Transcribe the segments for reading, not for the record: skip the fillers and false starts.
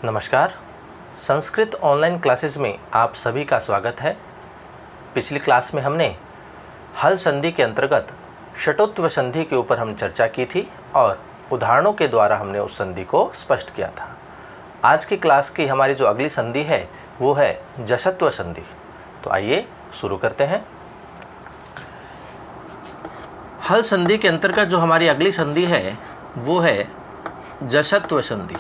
नमस्कार। Sanskrit online classes में आप सभी का स्वागत है। पिछली क्लास में हमने हल संधि के अंतर्गत षटोत्व संधि के ऊपर हम चर्चा की थी और उदाहरणों के द्वारा हमने उस संधि को स्पष्ट किया था। आज की क्लास की हमारी जो अगली संधि है वो है जसत्व संधि। तो आइए शुरू करते हैं। हल संधि के अंतर्गत जो हमारी अगली संधि है वो है जसत्व संधि।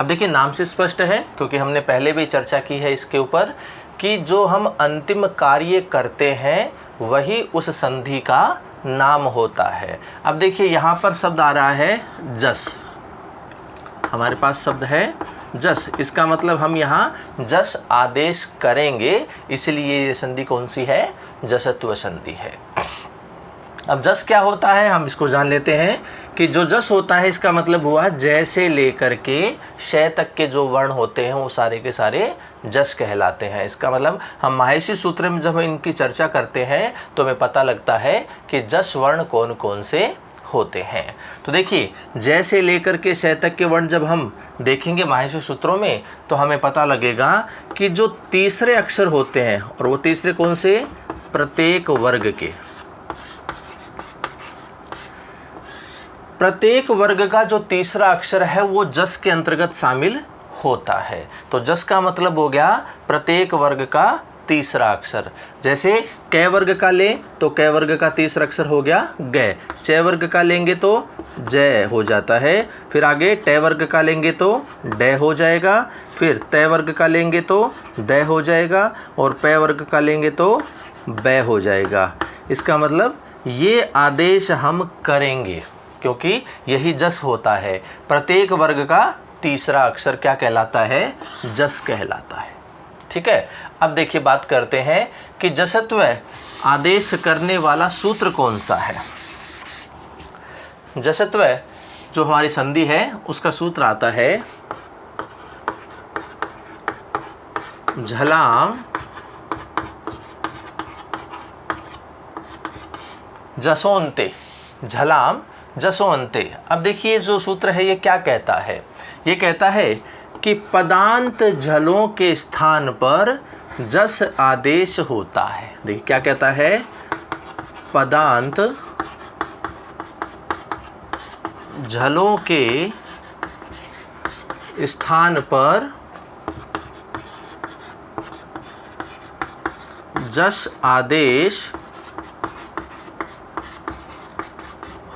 अब देखिए, नाम से स्पष्ट है क्योंकि हमने पहले भी चर्चा की है इसके ऊपर कि जो हम अंतिम कार्य करते हैं वही उस संधि का नाम होता है। अब देखिए, यहाँ पर शब्द आ रहा है जस। हमारे पास शब्द है जस, इसका मतलब हम यहाँ जस आदेश करेंगे, इसलिए ये संधि कौन सी है? जसत्व संधि है। अब जस क्या होता है हम इसको जान लेते हैं कि जो जस होता है इसका मतलब हुआ जय से लेकर के शय तक के जो वर्ण होते हैं वो सारे के सारे जस कहलाते हैं। इसका मतलब हम माहेशी सूत्र में जब इनकी चर्चा करते हैं तो हमें पता लगता है कि जस वर्ण कौन कौन से होते हैं। तो देखिए, जय से लेकर के शय तक के वर्ण जब हम देखेंगे माहेशी सूत्रों में तो हमें पता लगेगा कि जो तीसरे अक्षर होते हैं, और वो तीसरे कौन से? प्रत्येक वर्ग के। प्रत्येक वर्ग का जो तीसरा अक्षर है वो जस के अंतर्गत शामिल होता है। तो जस का मतलब हो गया प्रत्येक वर्ग का तीसरा अक्षर। जैसे कै वर्ग का ले तो कै वर्ग का तीसरा अक्षर हो गया ग। च वर्ग का लेंगे तो जय हो जाता है। फिर आगे ट वर्ग का लेंगे तो ड हो जाएगा। फिर त वर्ग का लेंगे तो द हो जाएगा और प वर्ग का लेंगे तो ब हो जाएगा। इसका मतलब ये आदेश हम करेंगे क्योंकि यही जस होता है। प्रत्येक वर्ग का तीसरा अक्षर क्या कहलाता है? जस कहलाता है। ठीक है। अब देखिए, बात करते हैं कि जसत्व आदेश करने वाला सूत्र कौन सा है। जसत्व जो हमारी संधि है उसका सूत्र आता है झलाम जसोन्ते। झलाम जसोन्ते। अब देखिए, जो सूत्र है ये क्या कहता है? ये कहता है कि पदांत झलों के स्थान पर जस आदेश होता है। देखिए क्या कहता है? पदांत झलों के स्थान पर जस आदेश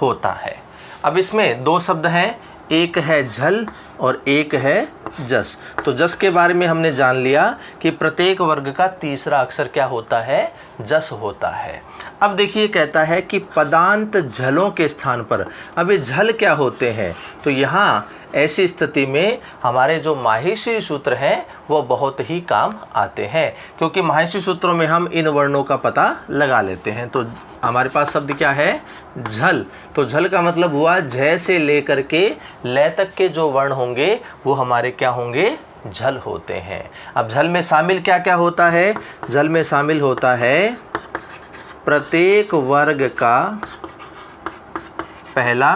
होता है। अब इसमें दो शब्द हैं, एक है झल और एक है जस। तो जस के बारे में हमने जान लिया कि प्रत्येक वर्ग का तीसरा अक्षर क्या होता है? जस होता है। अब देखिए, कहता है कि पदांत झलों के स्थान पर। अब ये झल क्या होते हैं? तो यहाँ ऐसी स्थिति में हमारे जो माहेशी सूत्र हैं वो बहुत ही काम आते हैं, क्योंकि माहेशी सूत्रों में हम इन वर्णों का पता लगा लेते हैं। तो हमारे पास शब्द क्या है? झल। तो झल का मतलब हुआ झ से लेकर के लय तक के जो वर्ण होंगे वो हमारे क्या होंगे? झल होते हैं। अब झल में शामिल क्या क्या होता है? झल में शामिल होता है प्रत्येक वर्ग का पहला,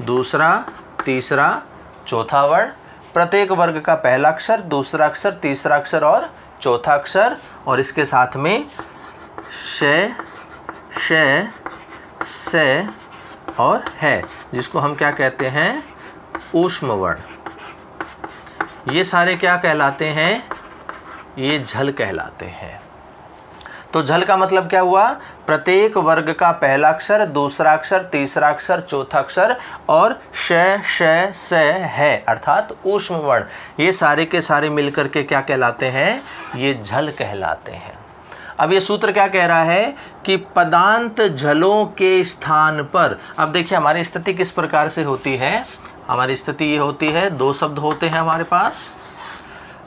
दूसरा, तीसरा, चौथा वर्ण। प्रत्येक वर्ग का पहला अक्षर, दूसरा अक्षर, तीसरा अक्षर और चौथा अक्षर, और इसके साथ में श, श, से और है, जिसको हम क्या कहते हैं? ऊष्म वर्ण। ये सारे क्या कहलाते हैं? ये झल कहलाते हैं। तो झल का मतलब क्या हुआ? प्रत्येक वर्ग का पहला अक्षर, दूसरा अक्षर, तीसरा अक्षर, चौथा अक्षर और श, श, स, है अर्थात ऊष्म वर्ण। ये सारे के सारे मिलकर के क्या कहलाते हैं? ये झल कहलाते हैं। अब ये सूत्र क्या कह रहा है कि पदांत झलों के स्थान पर। अब देखिए, हमारी स्थिति किस प्रकार से होती है? हमारी स्थिति ये होती है, दो शब्द होते हैं हमारे पास।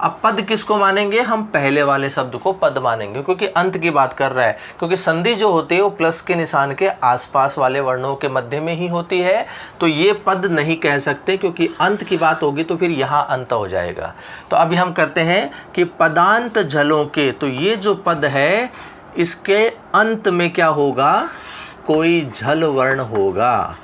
अब पद किसको मानेंगे? हम पहले वाले शब्द को पद मानेंगे क्योंकि अंत की बात कर रहा है। क्योंकि संधि जो होती है वो प्लस के निशान के आसपास वाले वर्णों के मध्य में ही होती है, तो ये पद नहीं कह सकते क्योंकि अंत की बात होगी तो फिर यहाँ अंत हो जाएगा। तो अभी हम करते हैं कि पदांत झलों के। तो ये जो पद है इसके अंत में क्या होगा? कोई झल वर्ण होगा।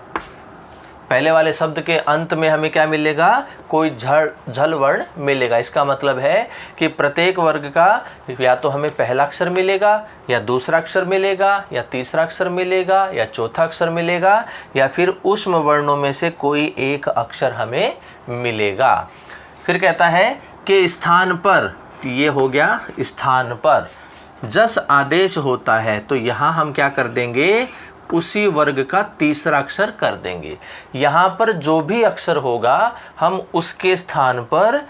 पहले वाले शब्द के अंत में हमें क्या मिलेगा, कोई झल वर्ण मिलेगा। इसका मतलब है कि प्रत्येक वर्ग का या तो हमें पहला अक्षर मिलेगा, या दूसरा अक्षर मिलेगा, या तीसरा अक्षर मिलेगा, या चौथा अक्षर मिलेगा, या फिर ऊष्म वर्णों में से कोई एक अक्षर हमें मिलेगा। फिर कहता है कि स्थान पर, ये हो गया स्थान पर जस आदेश होता है, तो यहाँ हम क्या कर देंगे, उसी वर्ग का तीसरा अक्षर कर देंगे। यहाँ पर जो भी अक्षर होगा हम उसके स्थान पर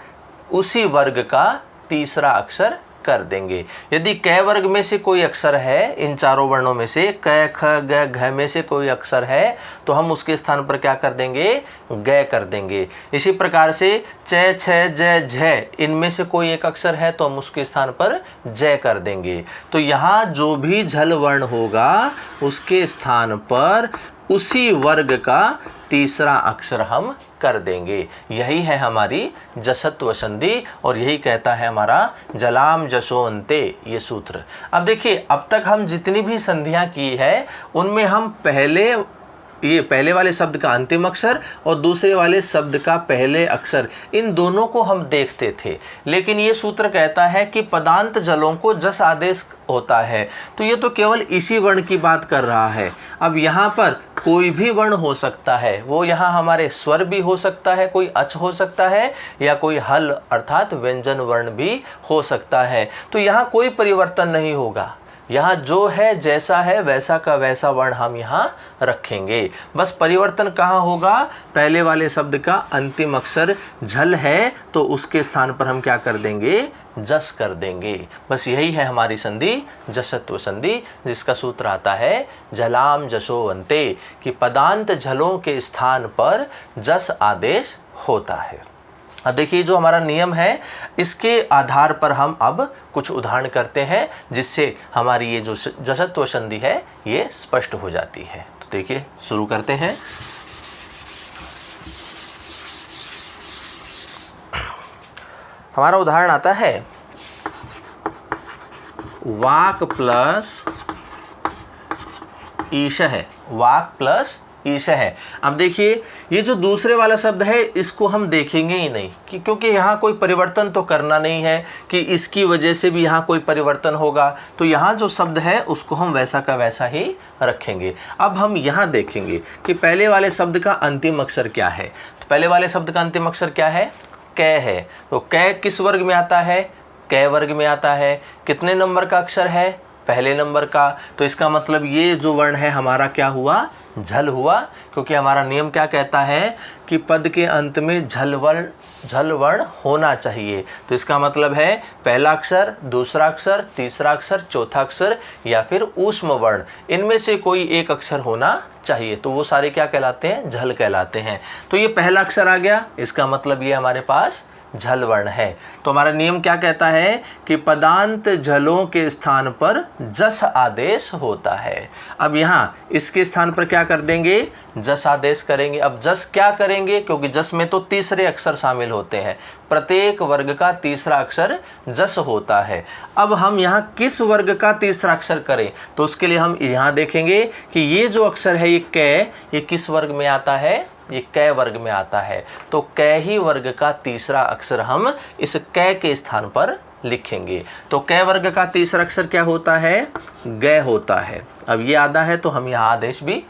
उसी वर्ग का तीसरा अक्षर कर देंगे। यदि क वर्ग में से कोई अक्षर है, इन चारों वर्णों में से क ख ग घ में से कोई अक्षर है, तो हम उसके स्थान पर क्या कर देंगे, ग कर देंगे। इसी प्रकार से च छ ज झ इनमें से कोई एक अक्षर है तो हम उसके स्थान पर ज कर देंगे। तो यहाँ जो भी झल वर्ण होगा उसके स्थान पर उसी वर्ग का तीसरा अक्षर हम कर देंगे। यही है हमारी जसत्व संधि और यही कहता है हमारा जलाम जसो अन्ते ये सूत्र। अब देखिए, अब तक हम जितनी भी संधियां की है उनमें हम पहले वाले शब्द का अंतिम अक्षर और दूसरे वाले शब्द का पहले अक्षर, इन दोनों को हम देखते थे। लेकिन ये सूत्र कहता है कि पदांत जलों को जस आदेश होता है, तो ये तो केवल इसी वर्ण की बात कर रहा है। अब यहाँ पर कोई भी वर्ण हो सकता है, वो यहाँ हमारे स्वर भी हो सकता है, कोई अच हो सकता है, या कोई हल अर्थात व्यंजन वर्ण भी हो सकता है। तो यहाँ कोई परिवर्तन नहीं होगा, यहाँ जो है जैसा है वैसा का वैसा वर्ण हम यहाँ रखेंगे। बस परिवर्तन कहाँ होगा, पहले वाले शब्द का अंतिम अक्षर झल है तो उसके स्थान पर हम क्या कर देंगे, जस कर देंगे। बस यही है हमारी संधि जसत्व संधि, जिसका सूत्र आता है जलाम जसो अन्ते, कि पदांत झलों के स्थान पर जस आदेश होता है। अब देखिए, जो हमारा नियम है इसके आधार पर हम अब कुछ उदाहरण करते हैं, जिससे हमारी ये जो जसत्व संधि है ये स्पष्ट हो जाती है। तो देखिए, शुरू करते हैं। हमारा उदाहरण आता है वाक प्लस ईश है, वाक प्लस ईश है। अब देखिए, ये जो दूसरे वाला शब्द है इसको हम देखेंगे ही नहीं, क्योंकि यहाँ कोई परिवर्तन तो करना नहीं है कि इसकी वजह से भी यहाँ कोई परिवर्तन होगा। तो यहाँ जो शब्द है उसको हम वैसा का वैसा ही रखेंगे। अब हम यहाँ देखेंगे कि पहले वाले शब्द का अंतिम अक्षर क्या है। तो पहले वाले शब्द का अंतिम अक्षर क्या है, क है। तो क किस वर्ग में आता है, क वर्ग में आता है। कितने नंबर का अक्षर है, पहले नंबर का। तो इसका मतलब ये जो वर्ण है हमारा क्या हुआ, झल हुआ, क्योंकि हमारा नियम क्या कहता है कि पद के अंत में झल वर्ण होना चाहिए। तो इसका मतलब है पहला अक्षर, दूसरा अक्षर, तीसरा अक्षर, चौथा अक्षर या फिर ऊष्म वर्ण, इनमें से कोई एक अक्षर होना चाहिए। तो वो सारे क्या कहलाते हैं, झल कहलाते हैं। तो ये पहला अक्षर आ गया, इसका मतलब ये हमारे पास झल वर्ण है। तो हमारा नियम क्या कहता है कि पदांत झलों के स्थान पर जस आदेश होता है। अब यहाँ इसके स्थान पर क्या कर देंगे, जस आदेश करेंगे। अब जस क्या करेंगे, क्योंकि जस में तो तीसरे अक्षर शामिल होते हैं, प्रत्येक वर्ग का तीसरा अक्षर जस होता है। अब हम यहाँ किस वर्ग का तीसरा अक्षर करें, तो उसके लिए हम यहाँ देखेंगे कि ये जो अक्षर है ये क, ये किस वर्ग में आता है, ये क वर्ग में आता है। तो क ही वर्ग का तीसरा अक्षर हम इस क के स्थान पर लिखेंगे। तो क वर्ग का तीसरा अक्षर क्या होता है, ग होता है। अब ये आधा है तो हम यहाँ आदेश भी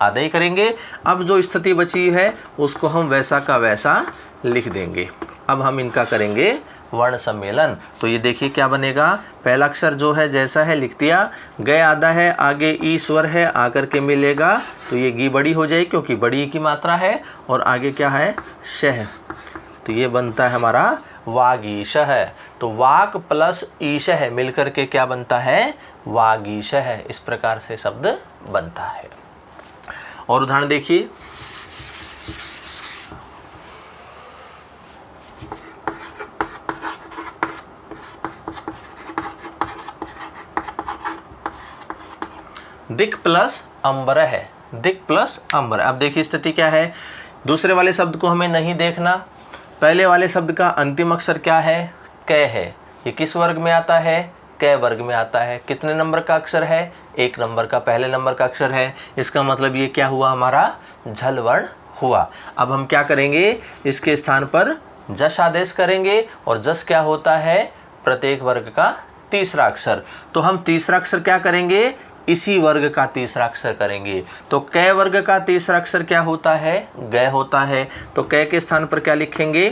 आधा ही करेंगे। अब जो स्थिति बची है उसको हम वैसा का वैसा लिख देंगे। अब हम इनका करेंगे वर्ण सम्मेलन। तो ये देखिए क्या बनेगा, पहला अक्षर जो है जैसा है लिख दिया, ग आधा है, आगे ई स्वर है, आकर के मिलेगा तो ये गी बड़ी हो जाएगी क्योंकि बड़ी की मात्रा है, और आगे क्या है, शह। तो ये बनता है हमारा वागीश है। तो वाक प्लस ईश है मिलकर के क्या बनता है, वागीश है। इस प्रकार से शब्द बनता है। और उदाहरण देखिए, दिक प्लस अंबर है, दिक प्लस अंबर। अब देखिए स्थिति क्या है, दूसरे वाले शब्द को हमें नहीं देखना। पहले वाले शब्द का अंतिम अक्षर क्या है, क है। ये किस वर्ग में आता है, क वर्ग में आता है। कितने नंबर का अक्षर है, एक नंबर का, पहले नंबर का अक्षर है। इसका मतलब ये क्या हुआ, हमारा झल वर्ण हुआ। अब हम क्या करेंगे, इसके स्थान पर जश आदेश करेंगे और जश क्या होता है, प्रत्येक वर्ग का तीसरा अक्षर। तो हम तीसरा अक्षर क्या करेंगे, इसी वर्ग का तीसरा अक्षर करेंगे। तो कै वर्ग का तीसरा अक्षर क्या होता है, गै होता है। तो कै के स्थान पर क्या लिखेंगे,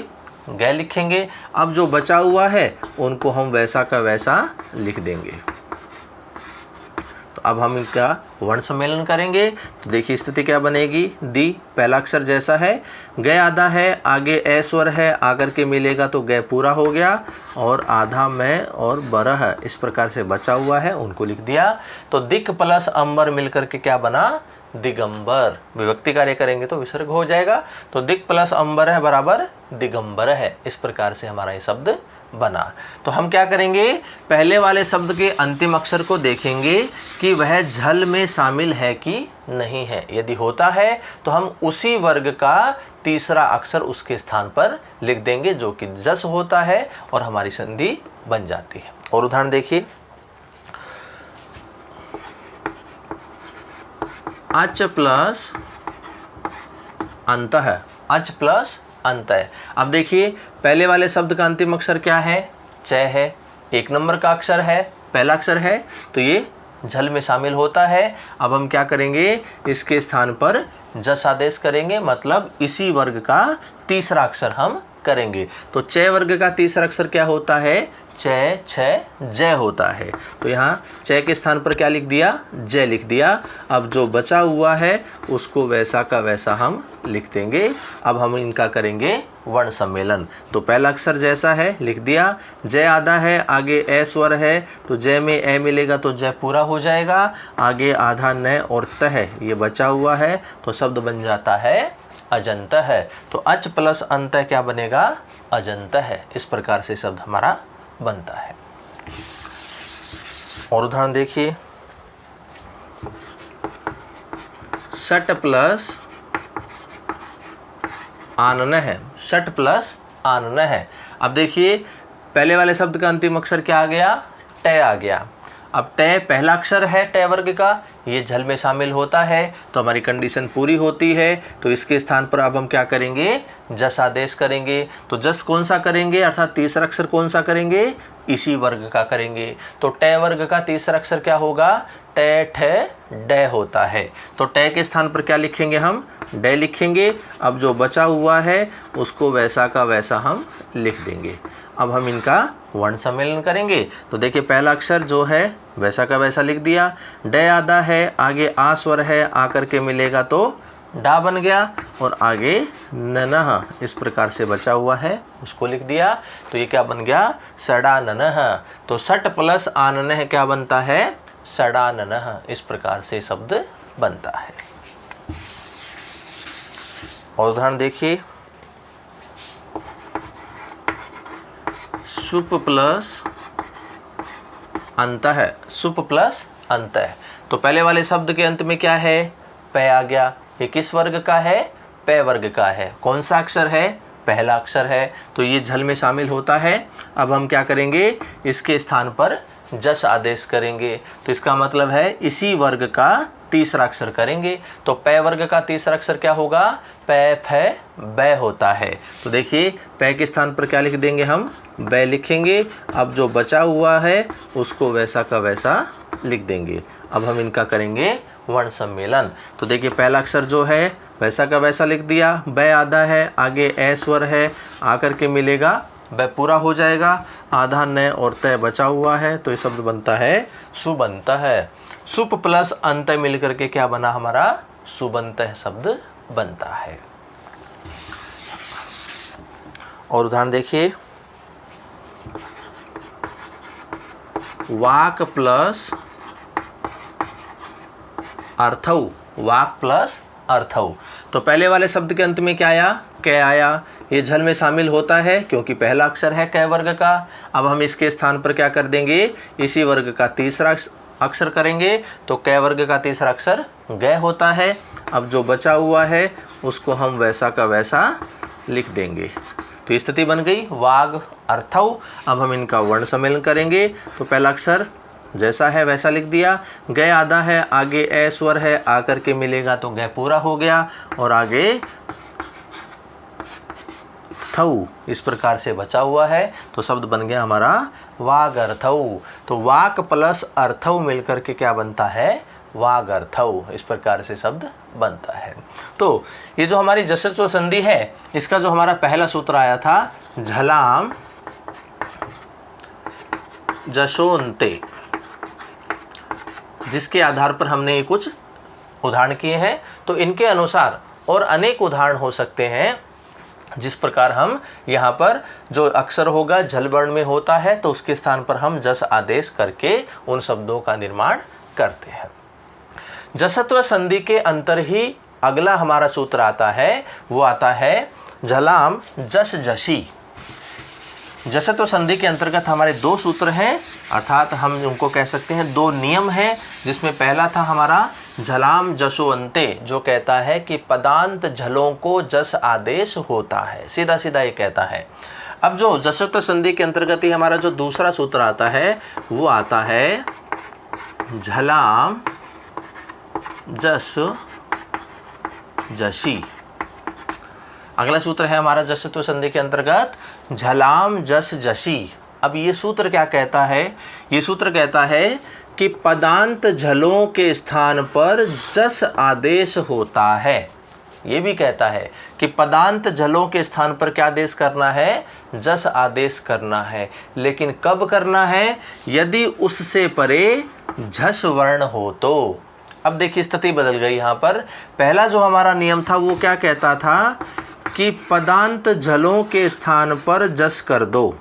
गै लिखेंगे। अब जो बचा हुआ है उनको हम वैसा का वैसा लिख देंगे। तो अब हम इनका वर्ण सम्मेलन करेंगे। तो देखिए स्थिति क्या बनेगी, दी पहला अक्षर जैसा है, गै आधा है, आगे ए स्वर है, आकर के मिलेगा तो गै पूरा हो गया, और आधा मैं और बरह इस प्रकार से बचा हुआ है, उनको लिख दिया। तो दिक प्लस अंबर मिलकर के क्या बना, दिगंबर। विभक्ति कार्य करेंगे तो विसर्ग हो जाएगा। तो दिक प्लस अंबर है बराबर दिगंबर है। इस प्रकार से हमारा ये शब्द बना। तो हम क्या करेंगे, पहले वाले शब्द के अंतिम अक्षर को देखेंगे कि वह झल में शामिल है कि नहीं है। यदि होता है तो हम उसी वर्ग का तीसरा अक्षर उसके स्थान पर लिख देंगे, जो कि जस होता है, और हमारी संधि बन जाती है। और उदाहरण देखिए, अच प्लस अंत है, अच प्लस अंत है। अब देखिए पहले वाले शब्द का अंतिम अक्षर क्या है, च है, 1 नंबर का अक्षर है, पहला अक्षर है, तो ये झल में शामिल होता है। अब हम क्या करेंगे, इसके स्थान पर जस आदेश करेंगे, मतलब इसी वर्ग का तीसरा अक्षर हम करेंगे। तो च वर्ग का तीसरा अक्षर क्या होता है, च छ जय होता है। तो यहाँ च के स्थान पर क्या लिख दिया, जय लिख दिया। अब जो बचा हुआ है उसको वैसा का वैसा हम लिख देंगे। अब हम इनका करेंगे वर्ण सम्मेलन। तो पहला अक्षर जैसा है लिख दिया, जय आधा है, आगे ए स्वर है, तो जय में ए मिलेगा तो जय पूरा हो जाएगा, आगे आधा न और त है, ये बचा हुआ है, तो शब्द बन जाता है अजंत है। तो अच प्लस अंत क्या बनेगा, अजंत है। इस प्रकार से शब्द हमारा बनता है। और उदाहरण देखिए, षट प्लस आनन है, षट प्लस आनन है। अब देखिए पहले वाले शब्द का अंतिम अक्षर क्या आ गया, ट आ गया। अब ट पहला अक्षर है ट वर्ग का, ये झल में शामिल होता है, तो हमारी कंडीशन पूरी होती है। तो इसके स्थान पर अब हम क्या करेंगे, जस आदेश करेंगे। तो जस कौन सा करेंगे, अर्थात तीसरा अक्षर कौन सा करेंगे, इसी वर्ग का करेंगे। तो ट वर्ग का तीसरा अक्षर क्या होगा, ट ठ ड होता है। तो ट के स्थान पर क्या लिखेंगे, हम ड लिखेंगे। अब जो बचा हुआ है उसको वैसा का वैसा हम लिख देंगे। अब हम इनका वर्ण सम्मेलन करेंगे। तो देखिए पहला अक्षर जो है वैसा का वैसा लिख दिया, ड आधा है, आगे आ स्वर है, आकर के मिलेगा तो डा बन गया, और आगे ननह इस प्रकार से बचा हुआ है, उसको लिख दिया। तो ये क्या बन गया, सड़ा ननह। तो सट प्लस आननह क्या बनता है, सड़ा ननह। इस प्रकार से शब्द बनता है। और उदाहरण देखिए, सुप प्लस अंत है, सुप प्लस अंत है। तो पहले वाले शब्द के अंत में क्या है, प आ गया। ये किस वर्ग का है, प वर्ग का है। कौन सा अक्षर है, पहला अक्षर है, तो ये झल में शामिल होता है। अब हम क्या करेंगे, इसके स्थान पर जस आदेश करेंगे। तो इसका मतलब है इसी वर्ग का तीसरा अक्षर करेंगे। तो प वर्ग का तीसरा अक्षर क्या होगा, प फ बै होता है। तो देखिए प के स्थान पर क्या लिख देंगे, हम बै लिखेंगे। अब जो बचा हुआ है उसको वैसा का वैसा लिख देंगे। अब हम इनका करेंगे वर्ण सम्मेलन। तो देखिए पहला अक्षर जो है वैसा का वैसा लिख दिया, बै आधा है, आगे ए स्वर है, आकर के मिलेगा बै पूरा हो जाएगा, आधा न और तय बचा हुआ है, तो ये शब्द बनता है सुबंत है। सुप प्लस अंत मिलकर के क्या बना, हमारा सुबंत शब्द बनता है। और उदाहरण देखिए, वाक प्लस अर्थौ, वाक प्लस अर्थौ। तो पहले वाले शब्द के अंत में क्या आया, कै आया। ये झल में शामिल होता है क्योंकि पहला अक्षर है कै वर्ग का। अब हम इसके स्थान पर क्या कर देंगे, इसी वर्ग का तीसरा अक्षर करेंगे। तो कै वर्ग का तीसरा अक्षर गै होता है। अब जो बचा हुआ है उसको हम वैसा का वैसा लिख देंगे। तो स्थिति बन गई वाग अर्थौ। अब हम इनका वर्ण सम्मेलन करेंगे। तो पहला अक्षर जैसा है वैसा लिख दिया। गय आधा है, आगे ए स्वर है, आकर के मिलेगा तो गय पूरा हो गया, और आगे थऊ इस प्रकार से बचा हुआ है, तो शब्द बन गया हमारा वागर्थऊ। तो वाक प्लस अर्थऊ मिलकर के क्या बनता है, वागर्थऊ। इस प्रकार से शब्द बनता है। तो ये जो हमारी जसत्व संधि है, इसका जो हमारा पहला सूत्र आया था झलाम जशोन्ते, जिसके आधार पर हमने ये कुछ उदाहरण किए हैं। तो इनके अनुसार और अनेक उदाहरण हो सकते हैं, जिस प्रकार हम यहाँ पर जो अक्षर होगा झल वर्ण में होता है, तो उसके स्थान पर हम जस आदेश करके उन शब्दों का निर्माण करते हैं। जसत्व संधि के अंतर ही अगला हमारा सूत्र आता है, वो आता है झलाम जस जशी। जसत्व संधि के अंतर्गत हमारे दो सूत्र हैं, अर्थात हम उनको कह सकते हैं दो नियम हैं, जिसमें पहला था हमारा झलाम जसो अंते, जो कहता है कि पदांत झलों को जस आदेश होता है, सीधा सीधा ये कहता है। अब जो जसत्व संधि के अंतर्गत ही हमारा जो दूसरा सूत्र आता है, वो आता है झलाम जस जशी। अगला सूत्र है हमारा जसत्व संधि के अंतर्गत झलाम जस जशी। अब ये सूत्र क्या कहता है, ये सूत्र कहता है कि पदांत झलों के स्थान पर जस आदेश होता है। ये भी कहता है कि पदांत झलों के स्थान पर क्या आदेश करना है, जस आदेश करना है। लेकिन कब करना है, यदि उससे परे झस वर्ण हो तो। अब देखिए स्थिति बदल गई यहाँ पर। पहला जो हमारा नियम था वो क्या कहता था कि पदांत झलों के स्थान पर जस कर दो।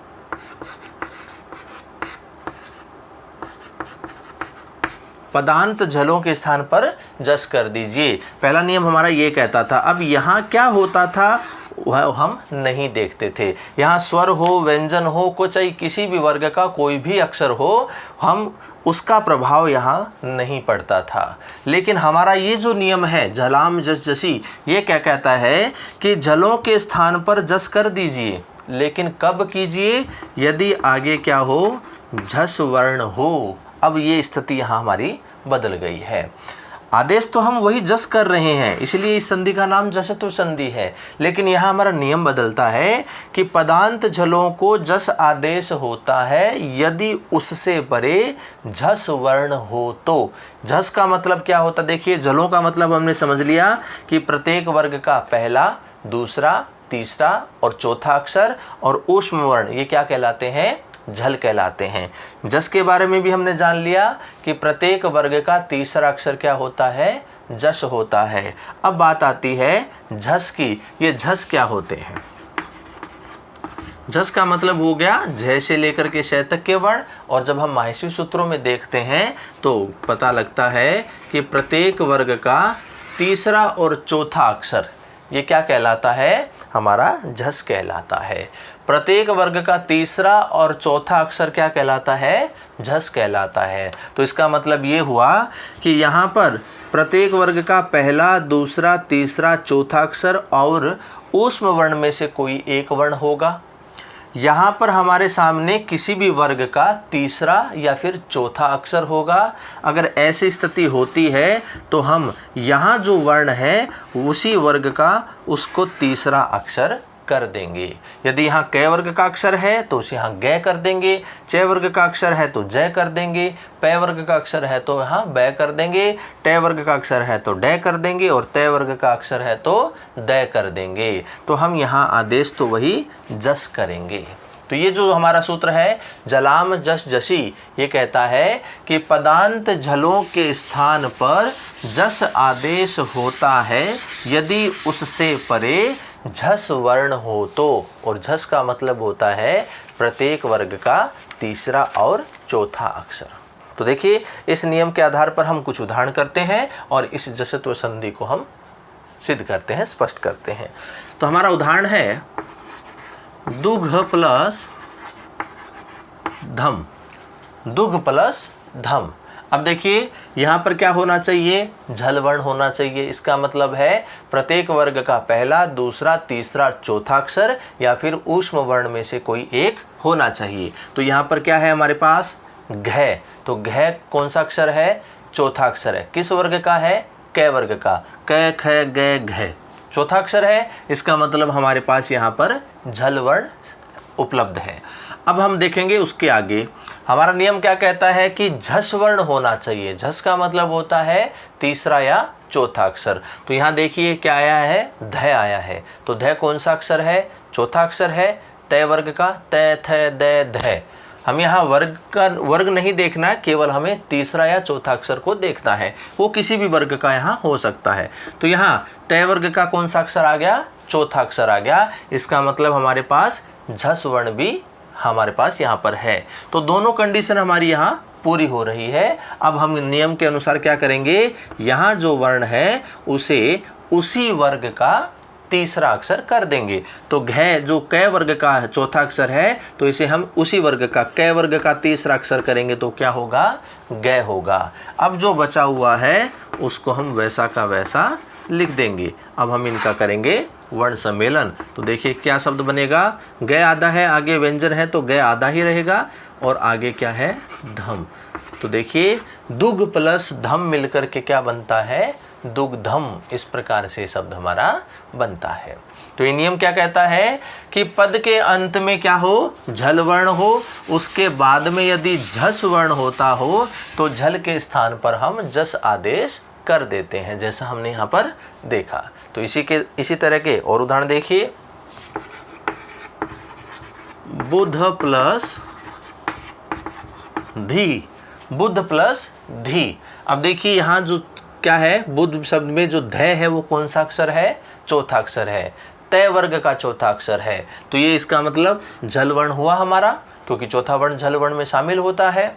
पदांत झलों के स्थान पर जस कर दीजिए, पहला नियम हमारा ये कहता था। अब यहाँ क्या होता था वह हम नहीं देखते थे। यहाँ स्वर हो, व्यंजन हो, कुछ किसी भी वर्ग का कोई भी अक्षर हो, हम उसका प्रभाव यहाँ नहीं पड़ता था। लेकिन हमारा ये जो नियम है झलाम जस जसी, ये क्या कहता है कि झलों के स्थान पर जस कर दीजिए, लेकिन कब कीजिए, यदि आगे क्या हो, झस वर्ण हो। अब ये स्थिति यहाँ हमारी बदल गई है। आदेश तो हम वही जस कर रहे हैं, इसलिए इस संधि का नाम जसत्व संधि है। लेकिन यहाँ हमारा नियम बदलता है कि पदांत झलों को जस आदेश होता है यदि उससे परे झस वर्ण हो तो। झस का मतलब क्या होता, देखिए झलों का मतलब हमने समझ लिया कि प्रत्येक वर्ग का पहला, दूसरा, तीसरा और चौथा अक्षर, और ऊष्म वर्ण ये क्या कहलाते हैं, झल कहलाते हैं। जस के बारे में भी हमने जान लिया कि प्रत्येक वर्ग का तीसरा अक्षर क्या होता है, जस होता है। अब बात आती है झस की। ये झस क्या होते हैं, झस का मतलब हो गया झ से लेकर के श तक के वर्ण। और जब हम माहेश्वी सूत्रों में देखते हैं तो पता लगता है कि प्रत्येक वर्ग का तीसरा और चौथा अक्षर ये क्या कहलाता है, हमारा झस कहलाता है। प्रत्येक वर्ग का तीसरा और चौथा अक्षर क्या कहलाता है, झस कहलाता है। तो इसका मतलब ये हुआ कि यहाँ पर प्रत्येक वर्ग का पहला, दूसरा, तीसरा, चौथा अक्षर और ऊष्म वर्ण में से कोई एक वर्ण होगा। यहाँ पर हमारे सामने किसी भी वर्ग का तीसरा या फिर चौथा अक्षर होगा। अगर ऐसी स्थिति होती है तो हम यहाँ जो वर्ण है उसी वर्ग का उसको तीसरा अक्षर कर देंगे। यदि यहाँ क वर्ग का अक्षर है तो उसे यहाँ ग कर देंगे, च वर्ग का अक्षर है तो ज कर देंगे, प वर्ग का अक्षर है तो यहाँ ब कर देंगे, ट वर्ग का अक्षर है तो ड कर देंगे और त वर्ग का अक्षर है तो द कर देंगे। तो हम यहाँ आदेश तो वही जस करेंगे। तो ये जो हमारा सूत्र है जलाम जस जसी, ये कहता है कि पदांत झलों के स्थान पर जस आदेश होता है यदि उससे परे झस वर्ण हो तो। और झस का मतलब होता है प्रत्येक वर्ग का तीसरा और चौथा अक्षर। तो देखिए इस नियम के आधार पर हम कुछ उदाहरण करते हैं और इस जसत्व संधि को हम सिद्ध करते हैं, स्पष्ट करते हैं। तो हमारा उदाहरण है दुघ प्लस धम, दुघ प्लस धम। अब देखिए यहाँ पर क्या होना चाहिए, झल वर्ण होना चाहिए। इसका मतलब है प्रत्येक वर्ग का पहला, दूसरा, तीसरा, चौथा अक्षर या फिर ऊष्म वर्ण में से कोई एक होना चाहिए। तो यहाँ पर क्या है हमारे पास घ, तो घ कौन सा अक्षर है? चौथा अक्षर है। किस वर्ग का है? क वर्ग का। क ख ग घ चौथा अक्षर है, इसका मतलब हमारे पास यहाँ पर झल वर्ण उपलब्ध है। अब हम देखेंगे उसके आगे, हमारा नियम क्या कहता है कि झस वर्ण होना चाहिए। झस का मतलब होता है तीसरा या चौथा अक्षर। तो यहाँ देखिए क्या आया है? ध आया है। तो ध कौन सा अक्षर है? चौथा अक्षर है तय वर्ग का। त थ द ध। हम यहाँ वर्ग नहीं देखना है, केवल हमें तीसरा या चौथा अक्षर को देखना है। वो किसी भी वर्ग का यहाँ हो सकता है। तो यहाँ तय वर्ग का कौन सा अक्षर आ गया? चौथा अक्षर आ गया। इसका मतलब हमारे पास झस वर्ण भी हमारे पास यहाँ पर है। तो दोनों कंडीशन हमारी यहाँ पूरी हो रही है। अब हम नियम के अनुसार क्या करेंगे? यहाँ जो वर्ण है उसे उसी वर्ग का तीसरा अक्षर कर देंगे। तो घ जो क वर्ग का चौथा अक्षर है, तो इसे हम उसी वर्ग का क वर्ग का तीसरा अक्षर करेंगे, तो क्या होगा? ग होगा। अब जो बचा हुआ है उसको हम वैसा का वैसा लिख देंगे। अब हम इनका करेंगे वर्ण सम्मेलन। तो देखिए क्या शब्द बनेगा? ग आधा है, आगे व्यंजन है तो ग आधा ही रहेगा, और आगे क्या है? धम। तो देखिए दुग प्लस धम मिलकर के क्या बनता है? दुग्धम। इस प्रकार से शब्द हमारा बनता है। तो ये नियम क्या कहता है कि पद के अंत में क्या हो? झल वर्ण हो, उसके बाद में यदि झस वर्ण होता हो तो झल के स्थान पर हम जस आदेश कर देते हैं, जैसा हमने यहाँ पर देखा। तो इसी तरह के और उदाहरण देखिए। बुध प्लस धी, बुध प्लस धी। अब देखिए यहाँ जो क्या है? बुध शब्द में जो ध है वो कौन सा अक्षर है? चौथा अक्षर है। तय वर्ग का चौथा अक्षर है। तो ये इसका मतलब झल वर्ण हुआ हमारा, क्योंकि चौथा वर्ण झल वर्ण में शामिल होता है।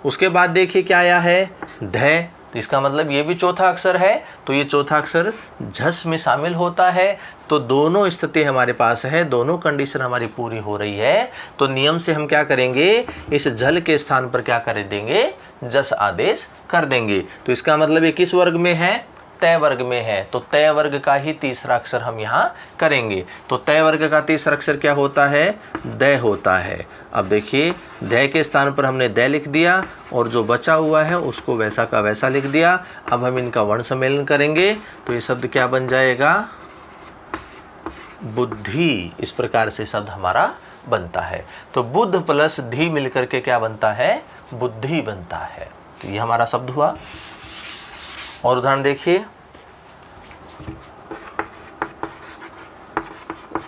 उसके बाद देखिए क्या आया है? ध, तो इसका मतलब ये भी चौथा अक्षर है, तो ये चौथा अक्षर झस में शामिल होता है। तो दोनों स्थिति हमारे पास है, दोनों कंडीशन हमारी पूरी हो रही है। तो नियम से हम क्या करेंगे? इस झल के स्थान पर क्या कर देंगे? जस आदेश कर देंगे। तो इसका मतलब ये किस वर्ग में है? तय वर्ग में है। तो तय वर्ग का ही तीसरा अक्षर हम यहाँ करेंगे। तो तय वर्ग का तीसरा अक्षर क्या होता है? द होता है। अब देखिए द के स्थान पर हमने द लिख दिया, और जो बचा हुआ है उसको वैसा का वैसा लिख दिया। अब हम इनका वर्ण सम्मेलन करेंगे, तो ये शब्द क्या बन जाएगा? बुद्धि। इस प्रकार से शब्द हमारा बनता है। तो बुद्ध प्लस धी मिलकर के क्या बनता है? बुद्धि बनता है। तो ये हमारा शब्द हुआ। और उदाहरण देखिए।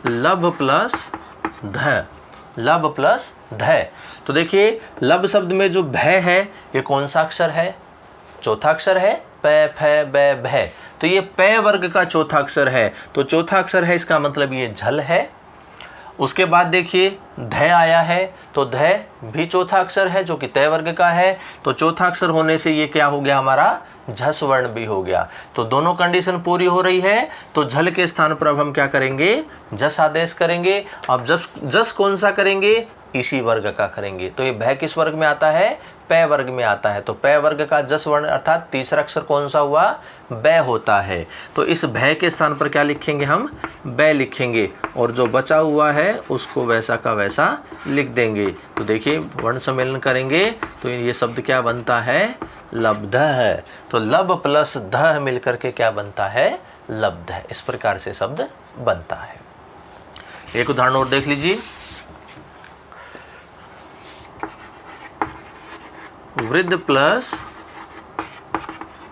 लब प्लस ध, लब प्लस ध। तो देखिए लब शब्द में जो भ है ये कौन सा अक्षर है? चौथा अक्षर है। प फ ब भ। तो ये प वर्ग का चौथा अक्षर है। तो चौथा अक्षर है, इसका मतलब ये झल है। उसके बाद देखिए ध आया है, तो ध भी चौथा अक्षर है जो कि तय वर्ग का है। तो चौथा अक्षर होने से ये क्या हो गया? हमारा झस वर्ण भी हो गया। तो दोनों कंडीशन पूरी हो रही है। तो झल के स्थान पर अब हम क्या करेंगे? जस आदेश करेंगे। अब जस कौन सा करेंगे? इसी वर्ग का करेंगे। तो ये भ किस वर्ग में आता है? प वर्ग में आता है। तो प वर्ग का जस वर्ण अर्थात तीसरा अक्षर कौन सा हुआ? ब होता है। तो इस भ के स्थान पर क्या लिखेंगे? हम ब लिखेंगे, और जो बचा हुआ है उसको वैसा का वैसा लिख देंगे। तो देखिए वर्ण सम्मेलन करेंगे तो ये शब्द क्या बनता है? लब्ध है। तो लब प्लस ध मिलकर के क्या बनता है? लब्ध है। इस प्रकार से शब्द बनता है। एक उदाहरण और देख लीजिए। वृद्ध प्लस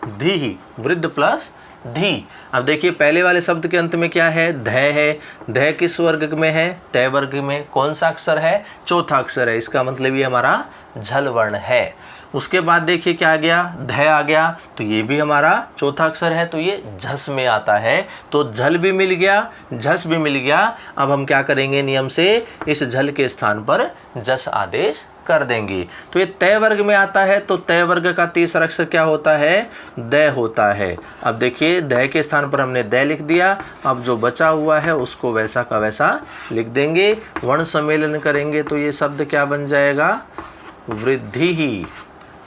धी, वृद्ध प्लस धी। अब देखिए पहले वाले शब्द के अंत में क्या है? ध है। ध किस वर्ग में है? तय वर्ग में। कौन सा अक्षर है? चौथा अक्षर है। इसका मतलब ये हमारा झल वर्ण है। उसके बाद देखिए क्या आ गया? ध आ गया, तो ये भी हमारा चौथा अक्षर है, तो ये झस में आता है। तो झल भी मिल गया, झस भी मिल गया। अब हम क्या करेंगे? नियम से इस झल के स्थान पर जस आदेश कर देंगे। तो ये तय वर्ग में आता है, तो तय वर्ग का तीसरा अक्षर क्या होता है? द होता है। अब देखिए द के स्थान पर हमने द लिख दिया। अब जो बचा हुआ है उसको वैसा का वैसा लिख देंगे। वर्ण सम्मेलन करेंगे तो ये शब्द क्या बन जाएगा? वृद्धि ही।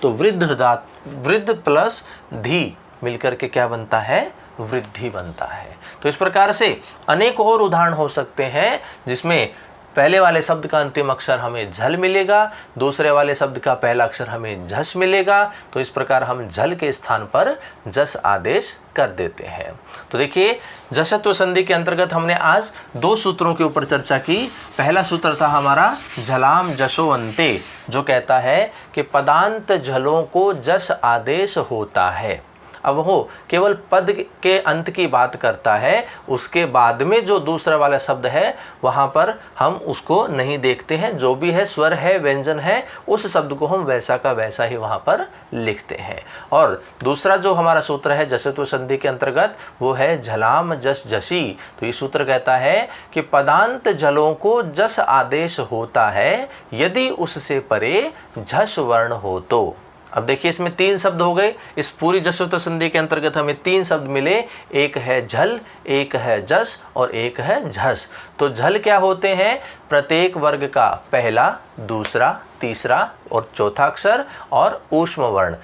तो वृद्ध प्लस धी मिलकर के क्या बनता है? वृद्धि बनता है। तो इस प्रकार से अनेक और उदाहरण हो सकते हैं जिसमें पहले वाले शब्द का अंतिम अक्षर हमें झल मिलेगा, दूसरे वाले शब्द का पहला अक्षर हमें झस मिलेगा। तो इस प्रकार हम झल के स्थान पर जस आदेश कर देते हैं। तो देखिए, जशत्व संधि के अंतर्गत हमने आज 2 सूत्रों के ऊपर चर्चा की। पहला सूत्र था हमारा झलाम जशो अंते, जो कहता है कि पदांत झलों को जस आदेश होता है। अब वो केवल पद के अंत की बात करता है, उसके बाद में जो दूसरा वाला शब्द है वहाँ पर हम उसको नहीं देखते हैं। जो भी है, स्वर है, व्यंजन है, उस शब्द को हम वैसा का वैसा ही वहाँ पर लिखते हैं। और दूसरा जो हमारा सूत्र है जशत्व संधि के अंतर्गत, वो है झलाम जस जसी। तो ये सूत्र कहता है कि पदांत झलों को जस आदेश होता है यदि उससे परे झस वर्ण हो तो। अब देखिए, इसमें 3 शब्द हो गए। इस पूरी जशत्व संधि के अंतर्गत हमें 3 शब्द मिले, एक है झल, एक है जस और एक है झस। तो झल क्या होते हैं? प्रत्येक वर्ग का पहला, दूसरा, तीसरा और चौथा अक्षर और ऊष्म वर्ण,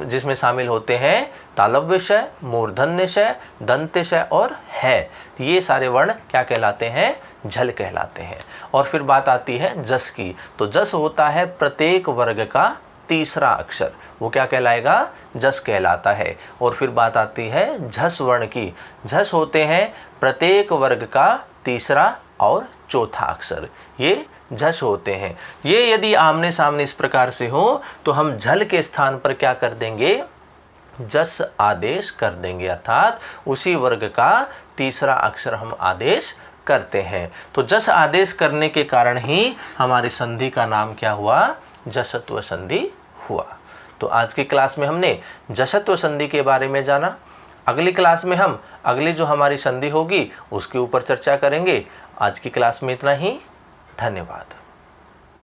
जिसमें शामिल होते हैं तालव्यशय, मूर्धन्यशय, दंत्यशय और है। ये सारे वर्ण क्या कहलाते हैं? झल कहलाते हैं। और फिर बात आती है जस की। तो जस होता है प्रत्येक वर्ग का तीसरा अक्षर, वो क्या कहलाएगा? जस कहलाता है। और फिर बात आती है झस वर्ण की। झस होते हैं प्रत्येक वर्ग का तीसरा और चौथा अक्षर, ये झस होते हैं। ये यदि आमने सामने इस प्रकार से हो तो हम झल के स्थान पर क्या कर देंगे? जस आदेश कर देंगे, अर्थात उसी वर्ग का तीसरा अक्षर हम आदेश करते हैं। तो जस आदेश करने के कारण ही हमारी संधि का नाम क्या हुआ? जशत्व संधि हुआ। तो आज की क्लास में हमने जशत्व संधि के बारे में जाना। अगली क्लास में हम अगली जो हमारी संधि होगी उसके ऊपर चर्चा करेंगे। आज की क्लास में इतना ही। धन्यवाद।